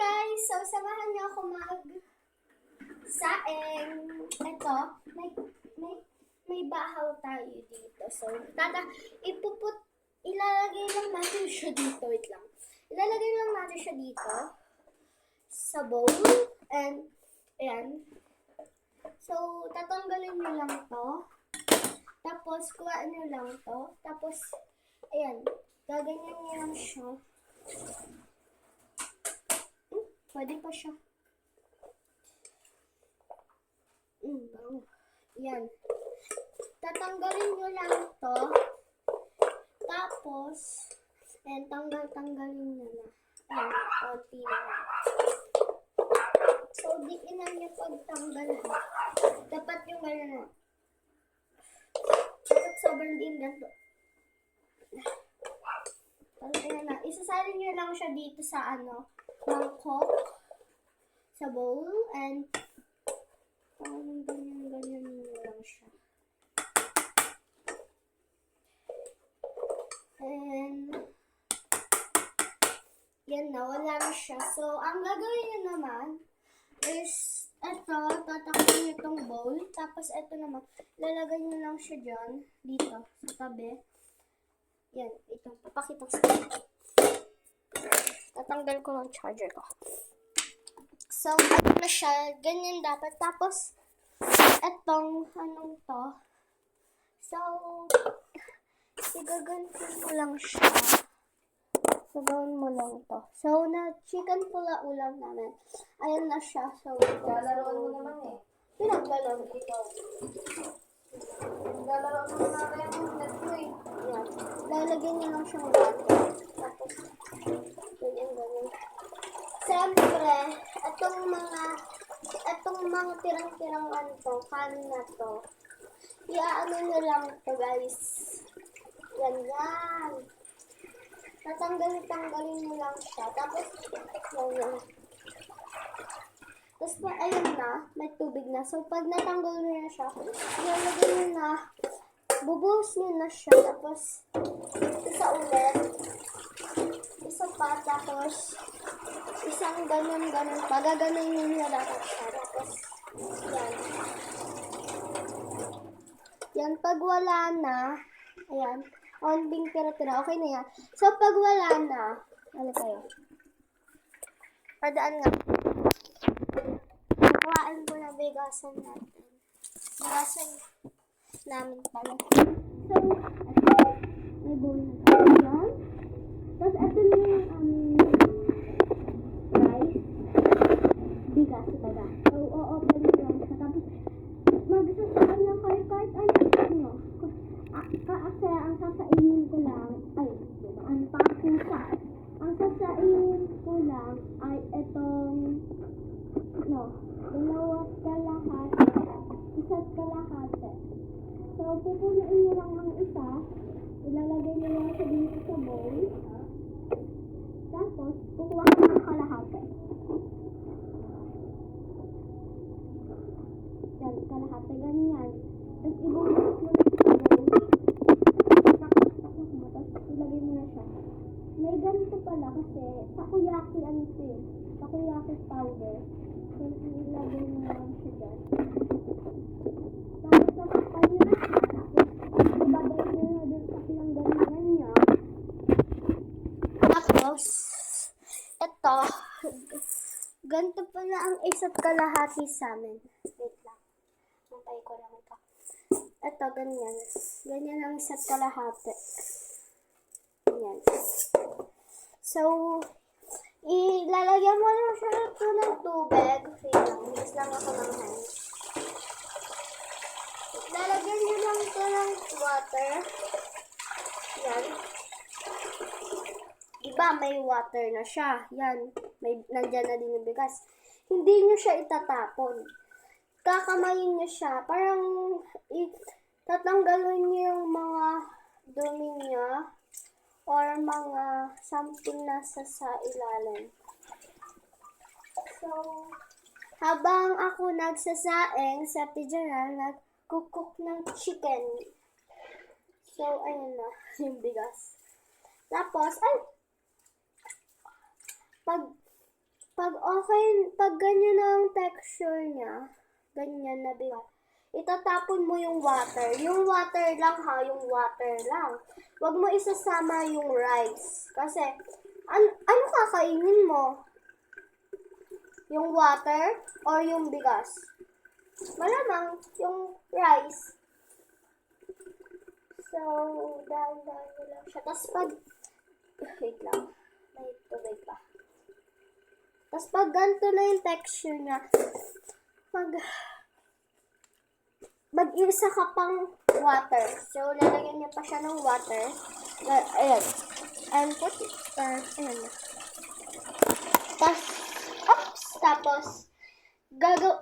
guys! So, samahan niyo ako mag-saeng. Ito, may bahaw tayo dito. So, ilalagay lang natin siya dito. Wait lang. Ilalagay lang natin siya dito sa bowl. And, ayan. So, tatanggalin niyo lang to. Tapos, kuhaan niyo lang to. Tapos, ayan. Gaganyan niyo lang siya. Pwede pa siya. Yan. Tatanggalin nyo lang to. Tapos, ayan, tanggalin nyo na. Ayan, konti na. So, diin lang yung pagtanggal ha. Dapat yung gano'n na. Dapat sobrang din ganito. Ayan na. Isasalin nyo lang siya dito sa mangkok. Sa bowl. And, ganyan lang siya. And, yan na, wala na siya. So, ang gagawin nyo naman is, ito, tatakpan nyo itong bowl. Tapos, ito naman, lalagay nyo lang siya dyan, dito, sa tabi. Yan, ito, papakita ko sa inyo. Tatanggal ko ng charger ko. So, ano na siya, ganyan dapat. Tapos, etong, to. So, igagantin mo lang siya. Gagawin mo lang to. So, chicken pula ulam namin. Ayan na siya. So, lalaroan mo naman eh. Pinaglalaro ito. Lalaroan mo naman yung net mo eh. Yan. Lalagyan niya lang siyang water. Tapos, ganyan. Siyempre, itong mga tirang-tirang kanin na to, iaano nyo lang to guys. Yan. Tatanggalin nyo lang siya. Tapos, yan. Tapos, ayun na, may tubig na. So, pag natanggal nyo na siya, ilalagay nyo na, bubuhos nyo na siya. Tapos, isa ulit. Isa pa, tapos, isang ganyan. Pagaganin nyo dapat siya. Tapos, yan. Yan, pag wala na, ayan, onting tira-tira, okay na yan. So, pag wala na, ano kayo? Padaan nga. Kuhaan ko na bigasan natin. Bigasan namin pala. So, ito, may bowl na tayo dyan. Tapos, ito na yung, rice. Bigas, talaga. So, o-open ko lang siya. Tapos, magsasaan lang kayo kahit ano. Kasi, ang sasainin ko lang, ang sasainin ko lang ay itong, dalawat kalahati, isa't kalahati. So, pupunuin nyo lang ang isa, ilalagay nyo lang sa dito sa bowl, tapos, kukuha ko ng kalahati. Yan, kalahati, ganyan. Tapos, ibubukas mo lang sa bowl, tapos, ilagay mo na siya. May ganito pala kasi, takoyaki takoyaki powder. So, ilagay mo lang siya dyan. Tapos, nakakpan nyo na siya. Tapos, ibabay nyo na dun sa pinanggalingan niya. Tapos, ito, ganito pala ang isa't kalahati sa amin. Wait lang. Mapay ko lang ito. Ito, ganyan. Ganyan ang isa't kalahati. Ganyan. So, ilalagyan mo lang siya ito ng tubig. Wait lang, mix lang ako ng hand. Lalagyan nyo lang ito ng water. Yan. Diba, may water na siya. Yan. Nandyan na din yung bigas. Hindi nyo siya itatapon. Kakamayin nyo siya. Parang, tatanggalin nyo yung mga dumi niya. Or mga something nasa sa ilalim. So, habang ako nagsasaeng sa pijaran, nagkukok ng chicken. So, ayun na, yung bigas. Tapos, pag pag ganyan ang texture niya, ganyan na bigat, itatapon mo yung water. Yung water lang ha, yung water lang. Huwag mo isasama yung rice. Kasi, ano kakainin mo? Yung water or yung bigas? Malamang yung rice. So, dahan-dahan mo lang siya. Tapos wait lang, may tubig pa. Tapos pag ganito na yung texture niya, mag-isa ka pang water. So, lalagyan niya pa siya ng water. Ayan. And put it, ayan. Tapos,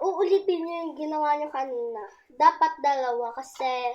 uulitin niyo yung ginawa niyo kanina. Dapat dalawa kasi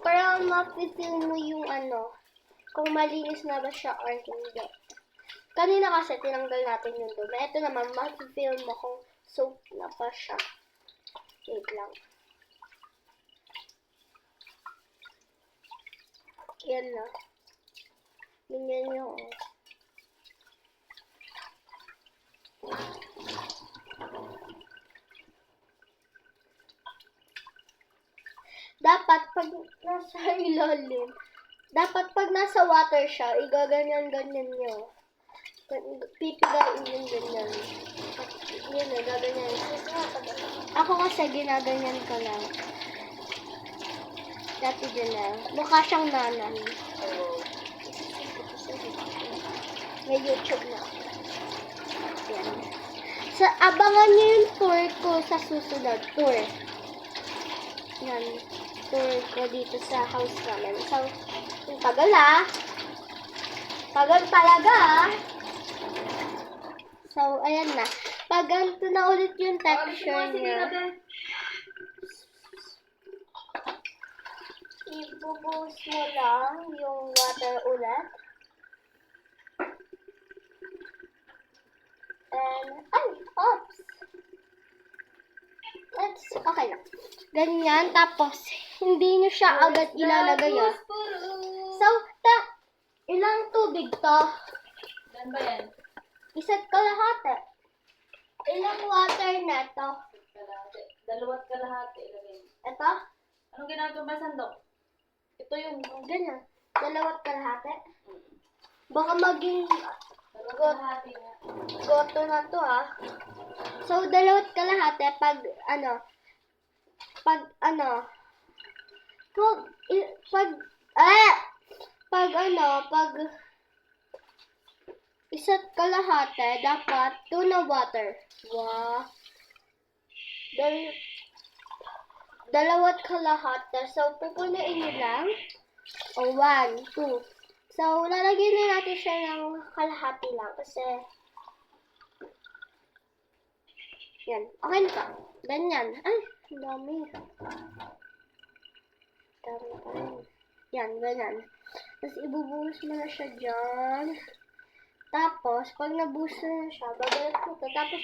para ma-feel mo yung kung malinis na ba siya or hindi. Kanina kasi tinanggal natin yung dumi. Ito naman, ma-feel mo kung soap na pa siya. Wait lang. Yan na. Ganyan yung dapat pag nasa ilalim, pag nasa water siya, igaganyan-ganyan nyo. Pipigain yung ganyan. Yun na, gaganyan. Ako kasi ginaganyan ko lang. Dati din na. Mukha siyang nanay. May YouTube na. Yan. So, abangan niyo yung tour ko sa susunod. Tour. Yan. Tour ko dito sa house namin. So, yung tagal tagal talaga So, ayan na. Pag ganito na ulit yung texture niya, ibubuhos mo lang yung water ulit. And, oops! Okay na. Ganyan. Tapos, hindi nyo siya agad ilalagay So, ilang tubig to? Dan ba yan? Isa't kalahati. Ilang water na to? Kalahati. Dalawat kalahati. Ilagay. Ito? Anong ginagawa ba sandok? Ito yung... Ganyan. Dalawat kalahati. Baka maging Dalawat kalahati nga. goto na to So, dalawat kalahati pag isa't kalahati, dapat 2 na water. Wow. Dalawat kalahati. So, pupunuin nyo lang. 1, 2. So, lalagyan na natin siya ng kalahati lang. Kasi, yan. Okay na pa. Ganyan. Ay, ang dami. Dami pa rin. Yan, ganyan. Tapos, ibubuhos mo na siya dyan. Tapos, pag nabuhos na siya, babalat mo ito. Tapos,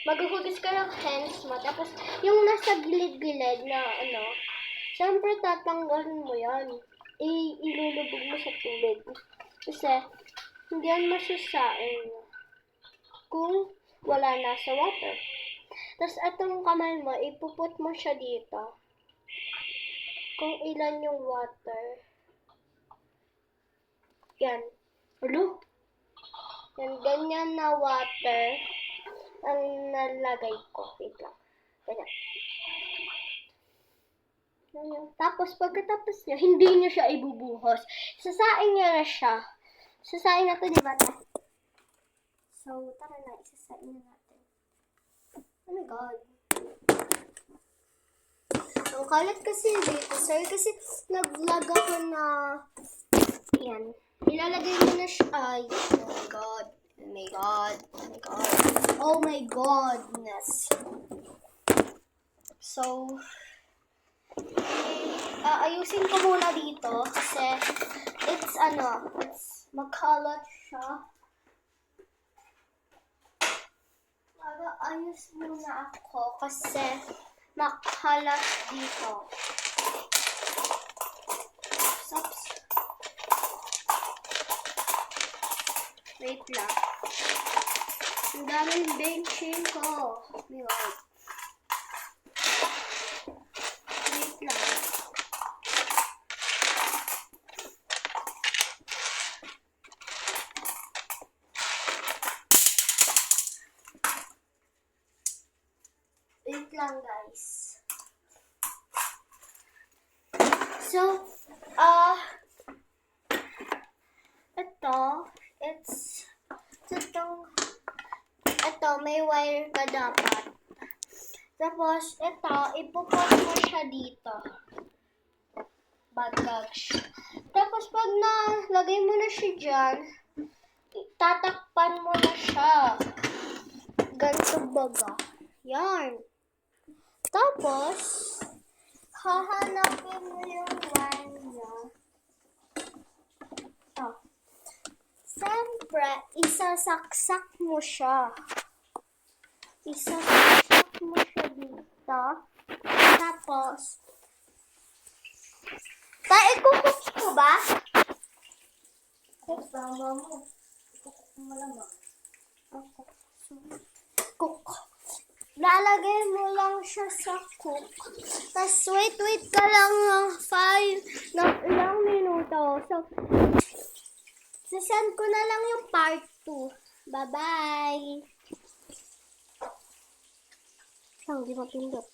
maghuhugas ka ng hands mo. Tapos, yung nasa gilid-gilid na syempre tatanggalin mo yan. Ilulubog mo sa tubig. Kasi, hindi yan masusain kung wala na sa water. Tapos, itong kamay mo, ipuput mo siya dito. Kung ilan yung water. Yan. Ulo. Yan, ganyan na water ang nalagay ko. Wait lang. Ganyan. Tapos, pagkatapos niya, hindi niyo siya ibubuhos. Sasain niya na siya. Sasain na ito, di ba? So, tara na. Isasain na natin. Oh my God. Ang kalat kasi dito, sir. Kasi nag-vlog ako na yan. Ilalagay mo na siya. Ay, oh my God. Oh my God. Oh my God. Oh my Godness. So, ayusin ko muna dito kasi it's makalat siya. Ayos muna ako kasi makalat dito. Oops. Wait lang. Ang daming benching ko. Wait lang. Wait lang, guys. So, ito, may wire ka dapat. Tapos, ito, ipupot mo siya dito. Bagage. Tapos, pag nalagay mo na siya dyan, tatakpan mo na siya. Ganito baga. Yan. Tapos, hahanapin mo yung wire niya. Ito. Siyempre, isasaksak mo siya. Isasaksak mo siya dito. Tapos, ikukuks ko ba? Tama mo. Mo lang ba? Cook. Lalagay mo lang siya sa cook. Tapos, wait ka lang ng ilang minuto. So, sasend ko na lang yung part 2. Bye-bye! Hindi mapindot.